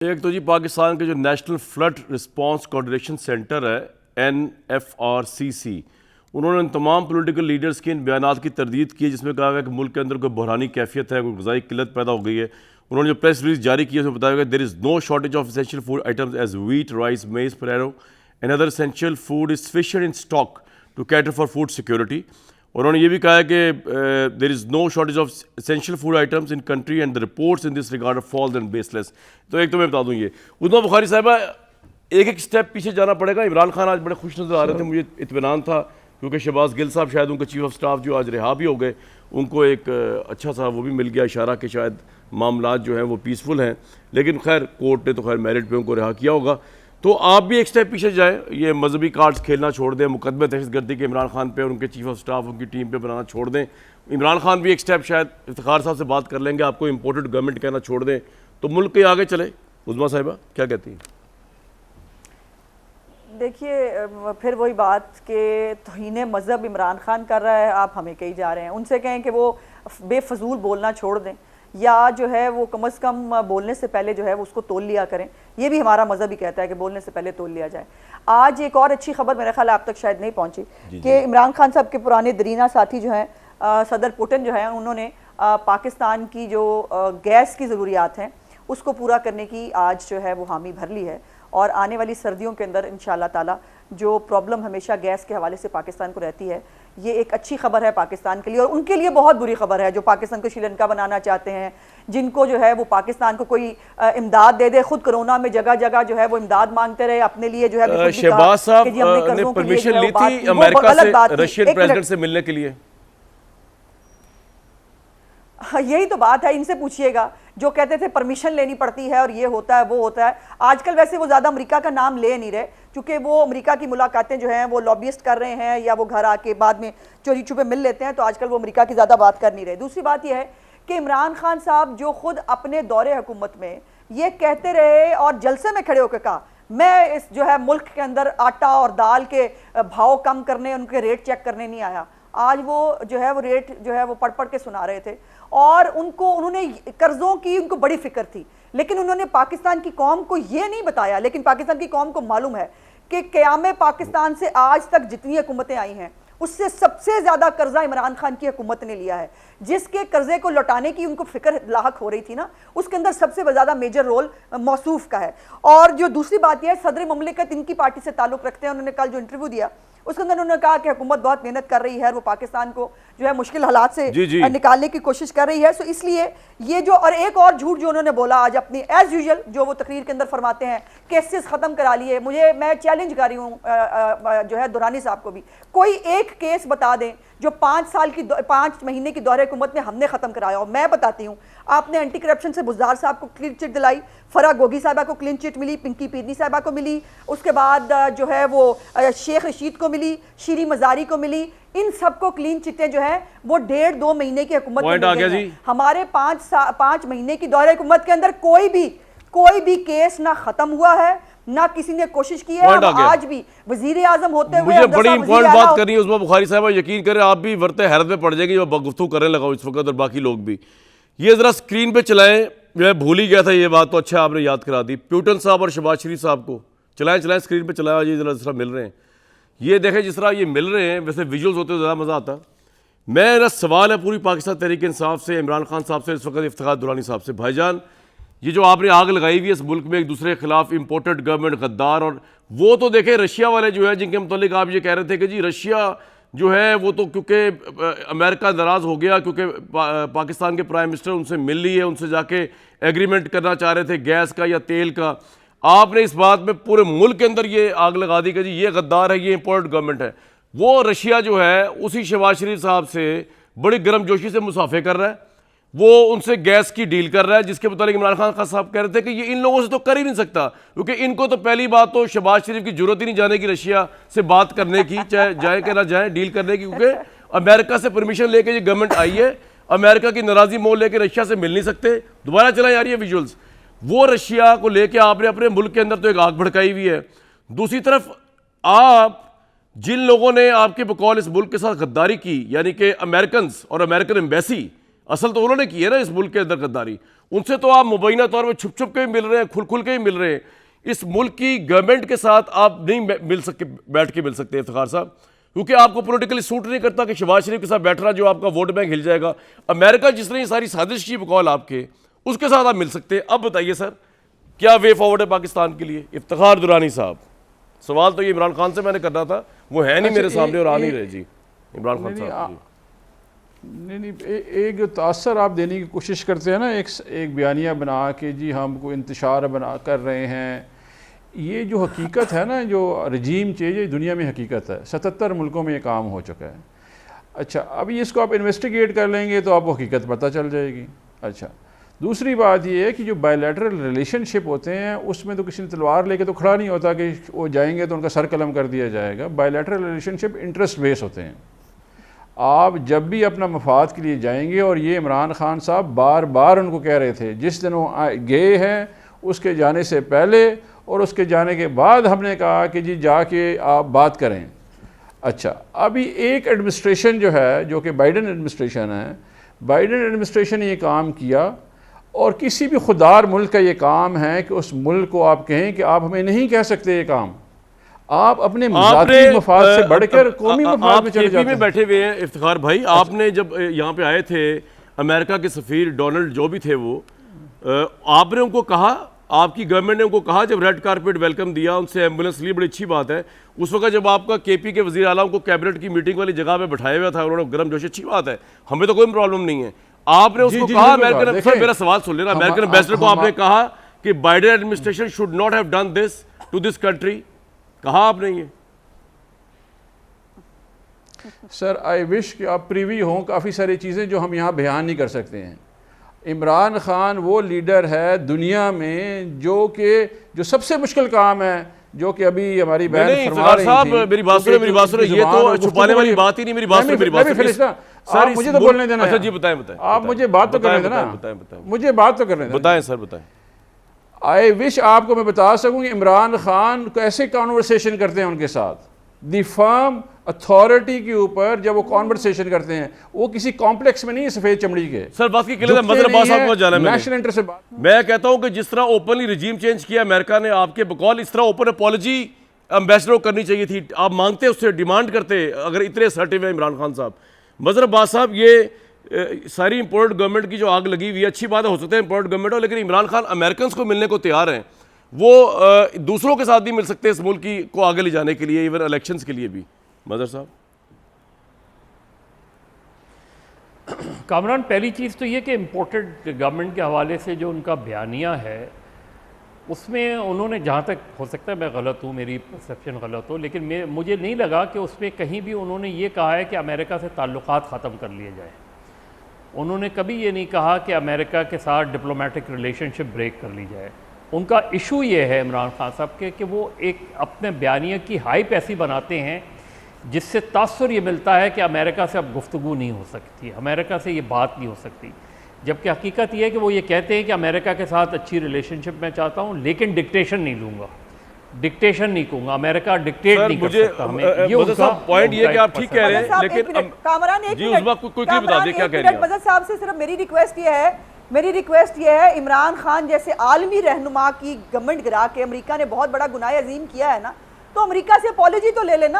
एक तो जी पाकिस्तान के जो national flood response coordination centre है NFRCC, उन्होंने इन तमाम पॉलिटिकल लीडर्स के इन बयानात की तरदीद की है जिसमें कहा गया कि मुल्क के अंदर कोई बहरानी कैफियत है, कोई ग़िज़ाई किल्लत पैदा हो गई है। उन्होंने जो प्रेस रिलीज जारी की है उसमें बताया गया there is no shortage of essential food items as wheat, rice, maize, potato and other essential food is sufficient in stock to cater for food security. उन्होंने ये भी कहा है कि there is no shortage of essential food items in country and the reports in this regard false and baseless. तो एक तो मैं बता दूँ ये उस्मा बुखारी साहबा, एक एक स्टेप पीछे जाना पड़ेगा। इमरान खान आज बड़े खुश नज़र आ रहे थे, मुझे इत्मीनान था क्योंकि शहबाज गिल साहब शायद उनके चीफ ऑफ स्टाफ जो आज रिहा भी हो गए, उनको एक अच्छा सा वो भी मिल गया इशारा कि शायद मामलात जो हैं वो पीसफुल हैं। लेकिन खैर कोर्ट ने तो खैर मेरिट पे उनको रिहा किया होगा। तो आप भी एक स्टेप पीछे जाएं, ये मजहबी कार्ड्स खेलना छोड़ दें, मुकदमे दहशतगर्दी के इमरान खान पे और उनके चीफ ऑफ स्टाफ उनकी टीम पे बनाना छोड़ दें। इमरान खान भी एक स्टेप शायद इफ्तिखार साहब से बात कर लेंगे, आपको इम्पोर्टेड गवर्नमेंट कहना छोड़ दें तो मुल्क के आगे चले। उज़मा साहिबा क्या कहती हैं? देखिए, फिर वही बात कि तौहीन मज़हब इमरान खान कर रहा है, आप हमें कही जा रहे हैं। उनसे कहें कि वो बेफजूल बोलना छोड़ दें या जो है वो कम से कम बोलने से पहले जो है वो उसको तोल लिया करें। ये भी हमारा मज़हब ही कहता है कि बोलने से पहले तोल लिया जाए। आज एक और अच्छी खबर मेरे ख्याल आप तक शायद नहीं पहुंची कि इमरान खान साहब के पुराने दरीना साथी जो हैं सदर पुतिन जो हैं, उन्होंने पाकिस्तान की जो गैस की ज़रूरियात हैं उसको पूरा करने की आज जो है वो हामी भर ली है। और आने वाली सर्दियों के अंदर इंशाअल्लाह ताला जो प्रॉब्लम हमेशा गैस के हवाले से पाकिस्तान को रहती है, ये एक अच्छी खबर है पाकिस्तान के लिए। और उनके लिए बहुत बुरी खबर है जो पाकिस्तान को श्रीलंका बनाना चाहते हैं, जिनको जो है वो पाकिस्तान को कोई इमदाद दे दे। खुद कोरोना में जगह जगह जो है वो इमदाद मांगते रहे अपने लिए जो है। शहबाज साहब ने परमिशन ली थी अमेरिका से रशियन प्रेसिडेंट से मिलने के लिए। यही तो बात है, इनसे पूछिएगा जो कहते थे परमिशन लेनी पड़ती है और ये होता है वो होता है। आजकल वैसे वो ज़्यादा अमेरिका का नाम ले नहीं रहे क्योंकि वो अमेरिका की मुलाकातें जो हैं वो लॉबियस्ट कर रहे हैं या वो घर आके बाद में चोरी छुपे मिल लेते हैं, तो आजकल वो अमेरिका की ज़्यादा बात कर नहीं रहे। दूसरी बात यह है कि इमरान खान साहब जो खुद अपने दौरे हुकूमत में ये कहते रहे और जलसे में खड़े होकर कहा मैं इस जो है मुल्क के अंदर आटा और दाल के भाव कम करने, उनके रेट चेक करने नहीं आया। आज वो जो है वो रेट जो है वो पढ़ पढ़ के सुना रहे थे और उन्होंने कर्जों की उनको बड़ी फिक्र थी, लेकिन उन्होंने पाकिस्तान की कौम को ये नहीं बताया। लेकिन पाकिस्तान की कौम को मालूम है कि क़याम पाकिस्तान से आज तक जितनी हुकूमतें आई हैं उससे सबसे ज़्यादा कर्जा इमरान खान की हुकूमत ने लिया है। जिसके कर्जे को लौटाने की उनको फिक्र लाहक हो रही थी ना, उसके अंदर सबसे ज़्यादा मेजर रोल मौसूफ का है। और जो दूसरी बात यह है, सदर ममलिकत इनकी पार्टी से ताल्लुक़ रखते हैं। उन्होंने कल जो इंटरव्यू दिया उसके अंदर उन्होंने कहा कि हुकूमत बहुत मेहनत कर रही है, वो पाकिस्तान को जो है मुश्किल हालात से निकालने की कोशिश कर रही है। सो इसलिए ये जो और एक और झूठ जो उन्होंने बोला आज अपनी एज यूजुअल जो वो तकरीर के अंदर फरमाते हैं केसेस ख़त्म करा लिए। मैं चैलेंज कर रही हूँ जो है दुरानी साहब को भी, कोई एक केस बता दें जो 5 महीने की दौरे हुकूमत में हमने ख़त्म कराया हो। मैं बताती हूँ, आपने एंटी करप्शन से बुज़दार साहब को क्लीन चिट दिलाई, फरा गोगी साहबा को क्लीन चिट मिली, पिंकी पीरनी साहबा को मिली, उसके बाद जो है वो शेख रशीद को मिली, शीरी मजारी को मिली। इन सबको क्लीन चिटें जो है वो 1.5-2 महीने की हुकूमत में मिल गई हैं। हमारे 5 महीने की दौरे हुकूमत के अंदर कोई भी केस ना खत्म हुआ है, ना किसी ने कोशिश की है। आज भी वजीर आजम होते हुए मुझे बड़ी इंपॉर्टेंट बात करनी है उस्मा बुखारी साहब, यकीन करें आप भी वरते हैरत में पड़ जाएगी जो गुफ्तगू करने लगा इस वक्त और बाकी लोग भी। ये ज़रा स्क्रीन पे चलाएं, मैं भूल ही गया था ये बात, तो अच्छा आपने याद करा दी। प्यूटन साहब और शहबाज शरीफ साहब को चलाएं स्क्रीन पे चलाएं। ये जिस तरह मिल रहे हैं, ये देखें जिस तरह ये मिल रहे हैं, वैसे विजुअल्स होते तो ज़्यादा मज़ा आता। मेरा सवाल है पूरी पाकिस्तान तहरीक इंसाफ से, इमरान खान साहब से, इस वक्त इफ्तिखार दुरानी साहब से, भाईजान ये जो आपने आग लगाई हुई है इस मुल्क में एक दूसरे के खिलाफ, इम्पोर्टेड गवर्नमेंट गद्दार, और वो तो देखें रशिया वाले जो है जिनके मुतालिक आप ये कह रहे थे कि जी रशिया जो है वो तो क्योंकि अमेरिका नाराज़ हो गया क्योंकि पाकिस्तान के प्राइम मिनिस्टर उनसे मिल ली है, उनसे जाके एग्रीमेंट करना चाह रहे थे गैस का या तेल का। आपने इस बात में पूरे मुल्क के अंदर ये आग लगा दी कि जी ये गद्दार है, ये इम्पोर्टेड गवर्नमेंट है। वो रशिया जो है उसी शहबाज शरीफ साहब से बड़ी गर्मजोशी से मुसाफे कर रहा है, वो उनसे गैस की डील कर रहा है जिसके मुताबिक इमरान खान साहब कह रहे थे कि ये इन लोगों से तो कर ही नहीं सकता क्योंकि इनको तो पहली बात तो शहबाज शरीफ की जरूरत ही नहीं जाने की रशिया से बात करने की, चाहे जाए कि ना जाए डील करने की, क्योंकि अमेरिका से परमिशन लेके ये गवर्नमेंट आई है, अमेरिका की नाराज़ी मोल लेके रशिया से मिल नहीं सकते। दोबारा चला यार ये विजुअल्स, वो रशिया को लेके आपने अपने मुल्क के अंदर तो एक आग भड़काई हुई है। दूसरी तरफ आप जिन लोगों ने आपके बकौल इस मुल्क के साथ गद्दारी की, यानी कि अमेरिकन और अमेरिकन एम्बेसी, असल तो उन्होंने की है ना इस मुल्क के अंदर गद्दारी। उनसे तो आप मुबैना तौर पर छुप छुप के भी मिल रहे हैं, खुल खुल के भी मिल रहे हैं। इस मुल्क की गवर्नमेंट के साथ आप नहीं बैठ के मिल सकते इफ्तिखार साहब, क्योंकि आपको पॉलिटिकली सूट नहीं करता कि शहबाज शरीफ के साथ बैठ रहा जो आपका वोट बैंक हिल जाएगा। अमेरिका जिसने ये सारी साजिश की बकौल आपके, उसके साथ आप मिल सकते हैं। अब बताइए सर, क्या वे फॉरवर्ड है पाकिस्तान के लिए? इफ्तिखार दुरानी साहब, सवाल तो ये इमरान खान से मैंने करना था, वो है नहीं मेरे सामने और आ नहीं रहे जी इमरान खान साहब। नहीं, एक जो तासर आप देने की कोशिश करते हैं ना, एक बयानिया बना के जी हम को इंतशार बना कर रहे हैं, ये जो हकीकत है ना, जो रजीम चेंज है दुनिया में हकीकत है, 77 मुल्कों में ये काम हो चुका है। अच्छा, अभी इसको आप इन्वेस्टिगेट कर लेंगे तो आपको हकीकत पता चल जाएगी। अच्छा, दूसरी बात ये है कि जो बायलैटरल रिलेशनशिप होते हैं उसमें तो किसी ने तलवार लेके तो खड़ा नहीं होता कि वो जाएंगे तो उनका सर कलम कर दिया जाएगा। बायलैटरल रिलेशनशिप इंटरेस्ट बेस होते हैं। आप जब भी अपना मफाद के लिए जाएंगे, और ये इमरान खान साहब बार बार उनको कह रहे थे, जिस दिन वो गए हैं उसके जाने से पहले और उसके जाने के बाद हमने कहा कि जी जाके आप बात करें। अच्छा, अभी एक एडमिनिस्ट्रेशन जो है, जो कि बाइडन एडमिनिस्ट्रेशन है, बाइडन एडमिनिस्ट्रेशन ने ये काम किया, और किसी भी खुदार मुल्क का ये काम है कि उस मुल्क को आप कहें कि आप हमें नहीं कह सकते ये काम, आप अपने ज़ाती मफाद से बढ़कर कौमी मफाद में चले जाते हैं। में बैठे हुए हैं इफ्तिखार भाई। आपने जब यहाँ पे आए थे, अमेरिका के सफ़ीर डोनाल्ड जो भी थे वो, आपने उनको कहा, आपकी गवर्नमेंट ने उनको कहा, जब रेड कारपेट वेलकम दिया, उनसे एम्बुलेंस ली, बड़ी अच्छी बात है। उस वक्त जब आपका केपी के वज़ीर आला को कैबिनेट की मीटिंग वाली जगह पे बैठाया हुआ था, उन्होंने गर्म जोशी, अच्छी बात है, हमें तो कोई प्रॉब्लम नहीं है। आपने उसको कहा, अमेरिकन, सर मेरा सवाल सुन लेना, अमेरिकन एम्बेसडर को आपने कहा कि Biden administration should not have done this to this country, कहा आपने ये? सर आई विश कि आप प्रीवी हों काफ़ी सारी चीज़ें जो हम यहाँ बयान नहीं कर सकते हैं। इमरान खान वो लीडर है दुनिया में जो सबसे मुश्किल काम है, जो कि अभी हमारी बहन फरमा रही थी। मेरी बात सुनो, ये तो छुपाने वाली बात ही नहीं। मेरी बात सुनो, सर मुझे तो बोलने देना। अच्छा जी, बताएं। आप मुझे बात तो करने देना, मुझे बात तो करने देना। बताएं सर, बताएं। आई विश आपको मैं बता सकूं कि इमरान खान कैसे कॉन्वर्सेशन करते हैं उनके साथ, दी फर्म अथॉरिटी के ऊपर जब वो कॉन्वर्सेशन करते हैं, वो किसी कॉम्प्लेक्स में नहीं है सफेद चमड़ी के। सर बात की क्लियर मदर अब्बास आपको जाना है, नेशनल इंटरेस्ट से बात। मैं कहता हूं कि जिस तरह ओपनली रिजीम चेंज किया अमेरिका ने आपके बकौल, इस तरह ओपन अपॉलॉजी एम्बेसडर को करनी चाहिए थी। आप मांगते, उससे डिमांड करते, अगर इतने असर्टिव है इमरान खान साहब। मदर अब्बास साहब, ये सारी इंपोर्ट गवर्नमेंट की जो आग लगी हुई है, अच्छी बात है, हो सकता है इंपोर्ट गवर्नमेंट हो, लेकिन इमरान खान अमेरिकन को मिलने को तैयार हैं, वो दूसरों के साथ भी मिल सकते हैं इस मुल्क को आगे ले जाने के लिए, इवन इलेक्शंस के लिए भी। मदर साहब, कामरान, पहली चीज़ तो ये कि इम्पोर्टेड गवर्नमेंट के हवाले से जो उनका बयानिया है, उसमें उन्होंने, जहाँ तक हो सकता है मैं गलत हूँ, मेरी परसेप्शन गलत हो, लेकिन मुझे नहीं लगा कि उसमें कहीं भी उन्होंने ये कहा है कि अमेरिका से ताल्लुकात ख़त्म कर लिए जाए। उन्होंने कभी ये नहीं कहा कि अमेरिका के साथ डिप्लोमेटिक रिलेशनशिप ब्रेक कर ली जाए। उनका इशू ये है इमरान खान साहब के कि वो एक अपने बयानिया की हाइप ऐसी बनाते हैं जिससे तासुर ये मिलता है कि अमेरिका से अब गुफ्तगू नहीं हो सकती, अमेरिका से ये बात नहीं हो सकती, जबकि हकीकत ये है कि वो ये कहते हैं कि अमेरिका के साथ अच्छी रिलेशनशिप मैं चाहता हूँ, लेकिन डिक्टेशन नहीं लूँगा, डिक्टेशन नहीं कहूँगा, अमेरिका डिक्टेट नहीं कर सकता हमें। ये उनका पॉइंट ये कि आप ठीक कह रहे हैं, लेकिन कामरान एक मिनट, कोई बता दे क्या कह रहे हैं। मदद साहब से सिर्फ मेरी रिक्वेस्ट ये है, इमरान खान जैसे आलमी रहनुमा की गवर्नमेंट गिरा के अमेरिका ने बहुत बड़ा गुनाह अजीम किया है ना, तो अमेरिका से अपॉलॉजी तो ले लेना।